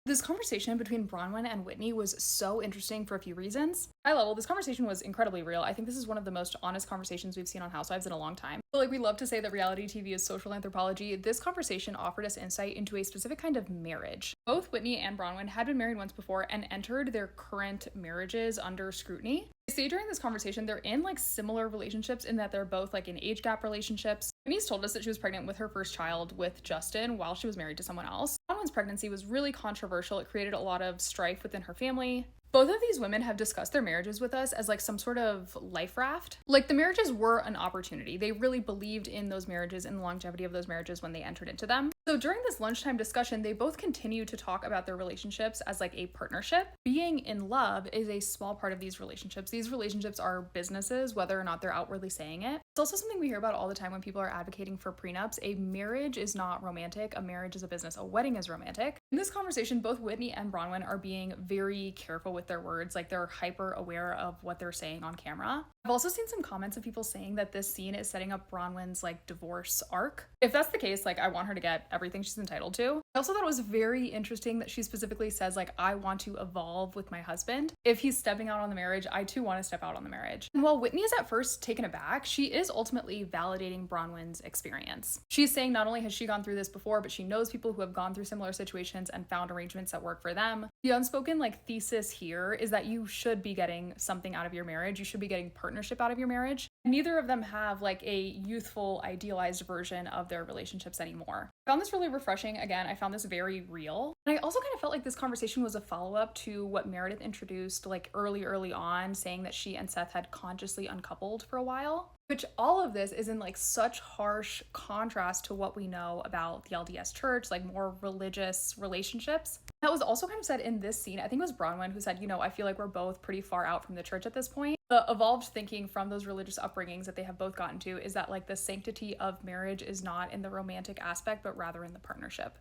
This conversation between Bronwyn and Whitney was so interesting for a few reasons. High level, this conversation was incredibly real. I think this is one of the most honest conversations we've seen on Housewives in a long time. But like we love to say that reality TV is social anthropology, this conversation offered us insight into a specific kind of marriage. Both Whitney and Bronwyn had been married once before and entered their current marriages under scrutiny. They say during this conversation they're in like similar relationships in that they're both like in age gap relationships. Whitney's told us that she was pregnant with her first child with Justin while she was married to someone else. Bronwyn's pregnancy was really controversial. It created a lot of strife within her family. Both of these women have discussed their marriages with us as like some sort of life raft. Like the marriages were an opportunity. They really believed in those marriages and the longevity of those marriages when they entered into them. So during this lunchtime discussion, they both continue to talk about their relationships as like a partnership. Being in love is a small part of these relationships. These relationships are businesses, whether or not they're outwardly saying it. It's also something we hear about all the time when people are advocating for prenups. A marriage is not romantic. A marriage is a business. A wedding is romantic. In this conversation, both Whitney and Bronwyn are being very careful with their words. Like they're hyper aware of what they're saying on camera. I've also seen some comments of people saying that this scene is setting up Bronwyn's like divorce arc. If that's the case, like I want her to get everything she's entitled to. I also thought it was very interesting that she specifically says like, I want to evolve with my husband. If he's stepping out on the marriage, I too want to step out on the marriage. And while Whitney is at first taken aback, she is ultimately validating Bronwyn's experience. She's saying not only has she gone through this before, but she knows people who have gone through similar situations and found arrangements that work for them. The unspoken like thesis here is that you should be getting something out of your marriage. You should be getting partnership out of your marriage. Neither of them have like a youthful, idealized version of their relationships anymore. I found this really refreshing. Again, I found this very real. And I also kind of felt like this conversation was a follow-up to what Meredith introduced like early on, saying that she and Seth had consciously uncoupled for a while. Which all of this is in like such harsh contrast to what we know about the LDS church, like more religious relationships. That was also kind of said in this scene. I think it was Bronwyn who said, I feel like we're both pretty far out from the church at this point. The evolved thinking from those religious upbringings that they have both gotten to is that like the sanctity of marriage is not in the romantic aspect, but rather in the partnership.